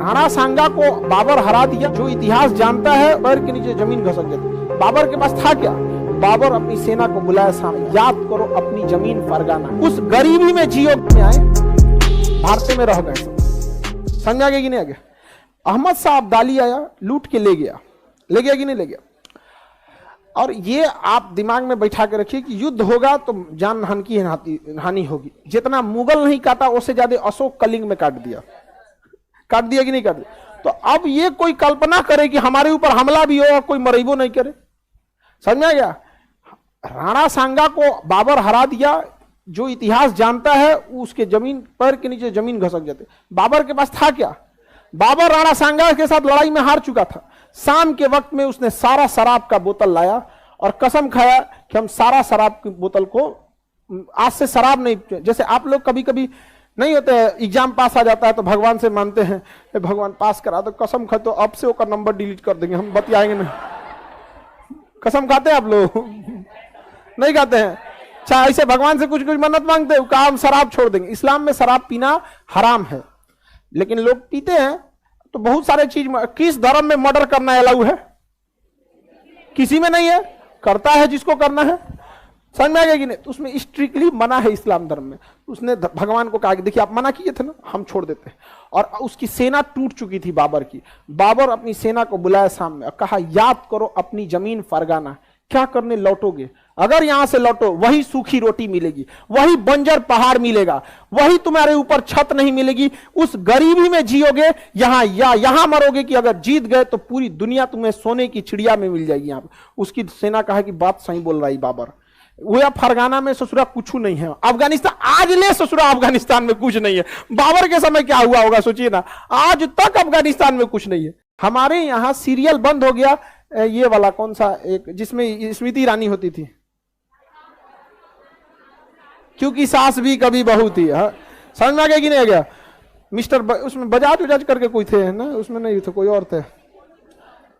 राणा सांगा को बाबर हरा दिया। जो इतिहास जानता है पैर के नीचे जमीन घसक जाती। बाबर के पास था क्या? बाबर अपनी सेना को बुलाया सामने, याद करो अपनी जमीन फरगाना। उस गरीबी में जियो में आए, भारत में रह गए। समझ आ गया कि नहीं आ गया? अहमद शाह अब्दाली आया, लूट के ले गया कि नहीं ले गया? और ये आप दिमाग में बैठा के रखिए कि युद्ध होगा तो जान हानि की हानि होगी। जितना मुगल नहीं काटा उससे ज्यादा अशोक कलिंग में काट दिया कि नहीं काट दिया? तो अब ये कोई कल्पना करे कि हमारे ऊपर हमला भी हो और कोई मरेबो नहीं करे। समझ में आ गया? राणा सांगा को बाबर हरा दिया। जो इतिहास जानता है उसके जमीन पैर के नीचे जमीन घसक जाते। बाबर के पास था क्या? बाबर राणा सांगा के साथ लड़ाई में हार चुका था। शाम के वक्त में उसने सारा शराब का बोतल लाया और कसम खाया कि हम सारा शराब की बोतल को आज से शराब नहीं। जैसे आप लोग कभी कभी नहीं होते, एग्जाम पास आ जाता है तो भगवान से मानते हैं भगवान पास करा दो, कसम खा तो अब से उसका नंबर डिलीट कर देंगे, हम बतियाएंगे नहीं। कसम खाते हैं आप लोग? नहीं खाते हैं? अच्छा, ऐसे भगवान से कुछ कुछ मन्नत मांगते हैं, काम शराब छोड़ देंगे। इस्लाम में शराब पीना हराम है, लेकिन लोग पीते हैं। तो बहुत सारे चीज, किस धर्म में मर्डर करना अलाउ है? किसी में नहीं है। करता है जिसको करना है। समझ में आ गया कि नहीं? तो उसमें स्ट्रिक्टली मना है इस्लाम धर्म में। उसने भगवान को कहा कि देखिए आप मना किए थे ना, हम छोड़ देते हैं। और उसकी सेना टूट चुकी थी बाबर की। बाबर अपनी सेना को बुलाया सामने और कहा याद करो अपनी जमीन फरगाना, क्या करने लौटोगे? अगर यहां से लौटो वही सूखी रोटी मिलेगी, वही बंजर पहाड़ मिलेगा, वही तुम्हारे ऊपर छत नहीं मिलेगी, उस गरीबी में जियोगे यहां या यहां मरोगे कि अगर जीत गए तो पूरी दुनिया तुम्हें सोने की चिड़िया में मिल जाएगी। यहां उसकी सेना कहा कि बात सही बोल रहा है बाबर। वो फरगाना में ससुरा कुछ नहीं है। अफगानिस्तान आज ले ससुरा अफगानिस्तान में कुछ नहीं है। बाबर के समय क्या हुआ होगा सोचिए ना। आज तक अफगानिस्तान में कुछ नहीं है। हमारे यहां सीरियल बंद हो गया, ये वाला कौन सा एक जिसमें स्मृति ईरानी होती थी, क्योंकि सास भी कभी बहू थी। समझ में आ गया कि नहीं आ गया? मिस्टर उसमें बजाज उजाज करके कोई थे ना, उसमें नहीं थे, कोई और थे।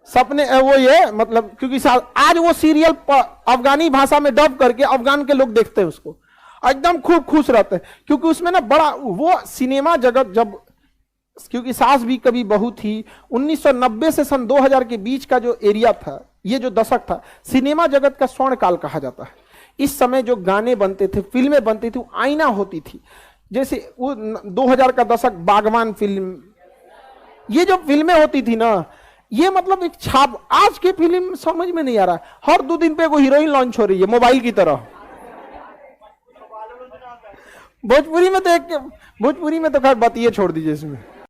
सपने वो ये मतलब क्योंकि आज वो सीरियल अफगानी भाषा में डब करके अफगान के लोग देखते हैं उसको, एकदम खूब खुश रहते हैं। क्योंकि उसमें ना बड़ा वो सिनेमा जगत जब, क्योंकि सास भी कभी बहू थी, 1990 से सन 2000 के बीच का जो एरिया था, ये जो दशक था, सिनेमा जगत का स्वर्ण काल कहा जाता है। इस समय जो गाने बनते थे, फिल्में बनती थी, वो आईना होती थी। जैसे वो 2000 का दशक बागवान फिल्म, ये जो फिल्में होती थी ना, ये मतलब एक छाप। आज के फिल्म समझ में नहीं आ रहा, हर 2 दिन पे कोई हीरोइन लॉन्च हो रही है मोबाइल की तरह। भोजपुरी में तो खैर बात ये छोड़ दीजिए इसमें।